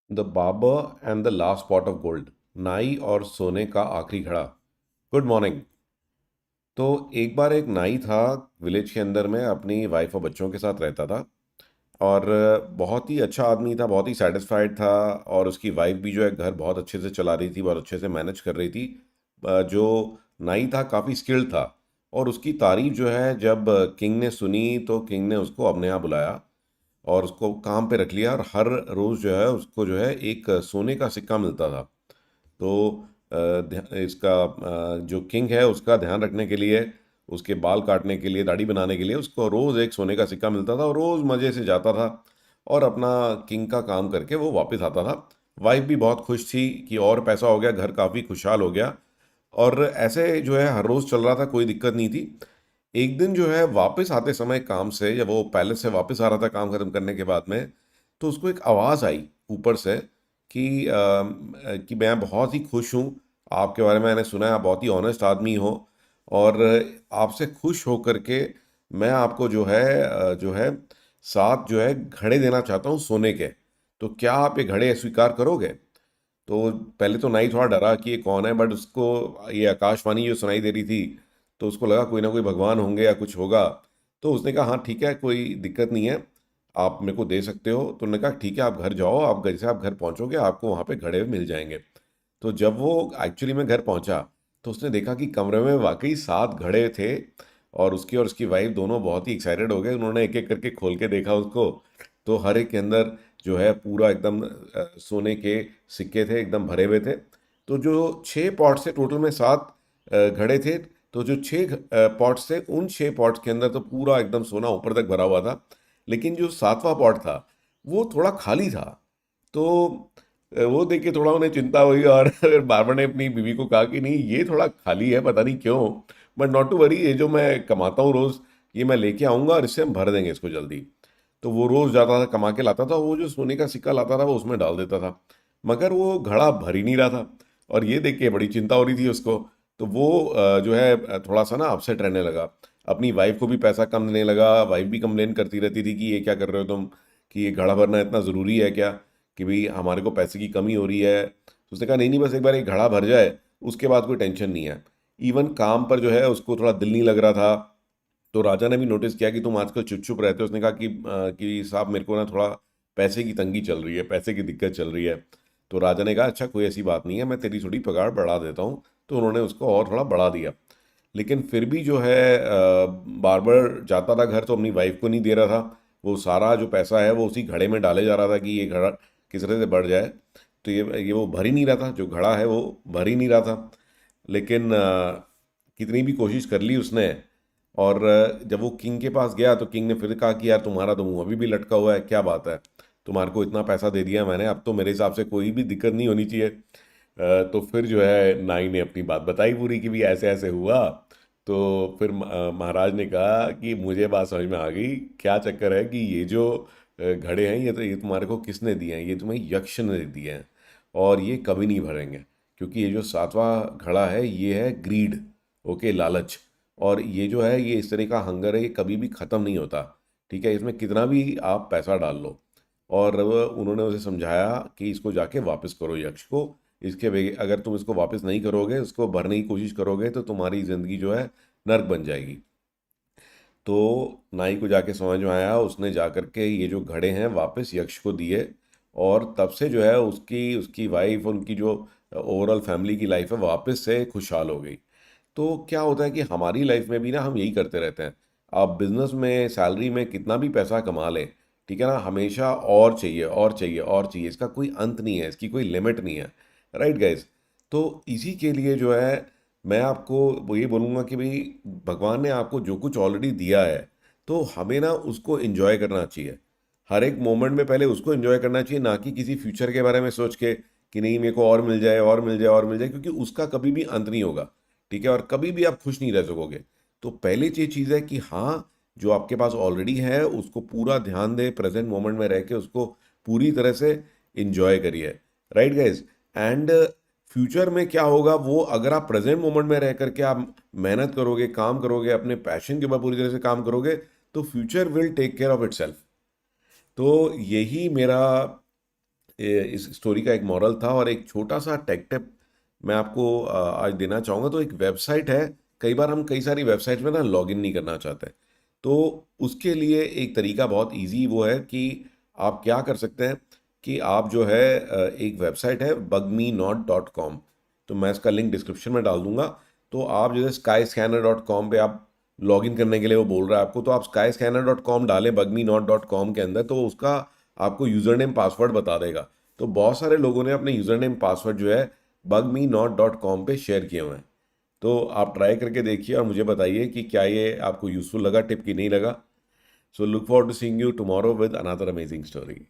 The barber and the last pot of gold. नाई और सोने का आखिरी घड़ा। Good morning. तो एक बार एक नाई था, विलेज के अंदर में अपनी वाइफ और बच्चों के साथ रहता था। और बहुत ही अच्छा आदमी था, बहुत ही सेटिस्फाइड था। और उसकी वाइफ भी जो है घर बहुत अच्छे से चला रही थी, बहुत अच्छे से मैनेज कर रही थी। जो नाई था काफ़ी स्किल्ड था। और उसकी तारीफ जो है जब किंग ने सुनी तो किंग ने उसको अपने यहाँ बुलाया और उसको काम पे रख लिया। और हर रोज़ जो है उसको जो है एक सोने का सिक्का मिलता था। तो इसका जो किंग है उसका ध्यान रखने के लिए, उसके बाल काटने के लिए, दाढ़ी बनाने के लिए उसको रोज़ एक सोने का सिक्का मिलता था और रोज़ मज़े से जाता था और अपना किंग का काम करके वो वापस आता था। वाइफ भी बहुत खुश थी कि और पैसा हो गया, घर काफ़ी खुशहाल हो गया। और ऐसे जो है हर रोज़ चल रहा था, कोई दिक्कत नहीं थी। एक दिन जो है वापस आते समय काम से, जब वो पैलेस से वापस आ रहा था काम खत्म करने के बाद में, तो उसको एक आवाज़ आई ऊपर से कि मैं बहुत ही खुश हूँ, आपके बारे में मैंने सुना है, आप बहुत ही ऑनेस्ट आदमी हो। और आपसे खुश होकर के मैं आपको जो है साथ जो है घड़े देना चाहता हूँ सोने के। तो क्या आप ये घड़े स्वीकार करोगे? तो पहले तो नाई थोड़ा डरा कि ये कौन है, बट उसको ये आकाशवाणी जो सुनाई दे रही थी, तो उसको लगा कोई ना कोई भगवान होंगे या कुछ होगा। तो उसने कहा हाँ ठीक है, कोई दिक्कत नहीं है, आप मेरे को दे सकते हो। तो उन्होंने कहा ठीक है, आप घर जाओ, आप जैसे आप घर पहुंचोगे आपको वहाँ पे घड़े मिल जाएंगे। तो जब वो एक्चुअली में घर पहुंचा तो उसने देखा कि कमरे में वाकई 7 घड़े थे। और उसकी और उसकी वाइफ दोनों बहुत ही एक्साइटेड हो गए। उन्होंने एक एक करके खोल के देखा उसको। तो हर एक के अंदर जो है पूरा एकदम सोने के सिक्के थे, एकदम भरे हुए थे। तो जो 6 पॉट्स थे, टोटल में 7 घड़े थे। तो जो 6 पॉट्स थे, उन 6 पॉट्स के अंदर तो पूरा एकदम सोना ऊपर तक भरा हुआ था। लेकिन जो 7वां पॉट था वो थोड़ा खाली था। तो वो देख के थोड़ा उन्हें चिंता हुई और बारबर ने अपनी बीवी को कहा कि नहीं, ये थोड़ा खाली है, पता नहीं क्यों। बट नॉट टू वरी, ये जो मैं कमाता हूँ रोज़, ये मैं लेके आऊँगा और इससे हम भर देंगे इसको जल्दी। तो वो रोज़ जाता था, कमा के लाता था, वो जो सोने का सिक्का लाता था वो उसमें डाल देता था। मगर वो घड़ा भर ही नहीं रहा था। और ये देख के बड़ी चिंता हो रही थी उसको। तो वो जो है थोड़ा सा ना अपसेट रहने लगा। अपनी वाइफ को भी पैसा कम देने लगा। वाइफ भी कंप्लेन करती रहती थी कि ये क्या कर रहे हो तुम, कि ये घड़ा भरना इतना ज़रूरी है क्या, कि भाई हमारे को पैसे की कमी हो रही है। तो उसने कहा नहीं नहीं, बस एक बार एक घड़ा भर जाए, उसके बाद कोई टेंशन नहीं है। इवन काम पर जो है उसको थोड़ा दिल नहीं लग रहा था। तो राजा ने भी नोटिस किया कि तुम आजकल चुप चुप रहते हो। उसने कहा कि साहब मेरे को ना थोड़ा पैसे की तंगी चल रही है, पैसे की दिक्कत चल रही है। तो राजा ने कहा अच्छा कोई ऐसी बात नहीं है, मैं तेरी थोड़ी पगार बढ़ा देता हूँ। तो उन्होंने उसको और थोड़ा बढ़ा दिया। लेकिन फिर भी जो है बार बार जाता था घर तो अपनी वाइफ को नहीं दे रहा था। वो सारा जो पैसा है वो उसी घड़े में डाले जा रहा था कि ये घड़ा किस तरह से बढ़ जाए। तो ये वो भर ही नहीं रहा था, जो घड़ा है वो भर ही नहीं रहा था। लेकिन कितनी भी कोशिश कर ली उसने। और जब वो किंग के पास गया तो किंग ने फिर कहा कि यार तुम्हारा तो मुंह अभी भी लटका हुआ है, क्या बात है, तुम्हारे को इतना पैसा दे दिया मैंने, अब तो मेरे हिसाब से कोई भी दिक्कत नहीं होनी चाहिए। तो फिर जो है नाई ने अपनी बात बताई पूरी कि भी ऐसे ऐसे हुआ। तो फिर महाराज ने कहा कि मुझे बात समझ में आ गई, क्या चक्कर है कि ये जो घड़े हैं, ये तुम्हारे को किसने दिए हैं, ये तुम्हें यक्ष ने दिए हैं। और ये कभी नहीं भरेंगे, क्योंकि ये जो 7वां घड़ा है ये है ग्रीड, ओके, लालच। और ये जो है ये इस तरह का हंगर है, ये कभी भी ख़त्म नहीं होता। ठीक है, इसमें कितना भी आप पैसा डाल लो। और उन्होंने उसे समझाया कि इसको जाके वापस करो यक्ष को। अगर तुम इसको वापस नहीं करोगे, उसको भरने की कोशिश करोगे, तो तुम्हारी ज़िंदगी जो है नर्क बन जाएगी। तो नाई को जाके समझ में आया, उसने जा कर के ये जो घड़े हैं वापस यक्ष को दिए। और तब से जो है उसकी उसकी वाइफ, उनकी जो ओवरऑल फैमिली की लाइफ है वापस से खुशहाल हो गई। तो क्या होता है कि हमारी लाइफ में भी ना हम यही करते रहते हैं। आप बिजनेस में, सैलरी में कितना भी पैसा कमा लें, ठीक है ना, हमेशा और चाहिए और चाहिए और चाहिए, इसका कोई अंत नहीं है, इसकी कोई लिमिट नहीं है। Right guys? तो इसी के लिए जो है मैं आपको वो ये बोलूँगा कि भाई भगवान ने आपको जो कुछ ऑलरेडी दिया है, तो हमें ना उसको एंजॉय करना चाहिए। हर एक मोमेंट में पहले उसको एंजॉय करना चाहिए, ना कि किसी फ्यूचर के बारे में सोच के कि नहीं मेरे को और मिल जाए और मिल जाए और मिल जाए, क्योंकि उसका कभी भी अंत नहीं होगा। ठीक है, और कभी भी आप खुश नहीं रह सकोगे। तो पहले ये चीज़ है कि हाँ, जो आपके पास ऑलरेडी है उसको पूरा ध्यान दे, प्रेजेंट मोमेंट में रह के उसको पूरी तरह से इंजॉय करिए। Right guys? एंड फ्यूचर में क्या होगा, वो अगर आप प्रेजेंट मोमेंट में रह करके आप मेहनत करोगे, काम करोगे, अपने पैशन के ऊपर पूरी तरह से काम करोगे, तो future will take care of itself. तो यही मेरा इस स्टोरी का एक मॉरल था और एक छोटा सा टेक टिप मैं आपको आज देना चाहूँगा। तो एक वेबसाइट है, कई बार हम कई सारी वेबसाइट में ना लॉगिन नहीं करना चाहते, तो उसके लिए एक तरीका बहुत इजी वो है कि आप क्या कर सकते हैं कि आप जो है एक वेबसाइट है bugmenot.com, तो मैं इसका लिंक डिस्क्रिप्शन में डाल दूंगा। तो आप जैसे skyscanner.com पे आप लॉगिन करने के लिए वो बोल रहा है आपको, तो आप skyscanner.com डालें bugmenot.com के अंदर, तो उसका आपको यूज़र नेम पासवर्ड बता देगा। तो बहुत सारे लोगों ने अपने यूज़र नेम पासवर्ड जो है bugmenot.com पे शेयर किए हुए हैं। तो आप ट्राई करके देखिए और मुझे बताइए कि क्या ये आपको यूज़फुल लगा टिप कि नहीं लगा। So look forward to seeing you tomorrow with another amazing story.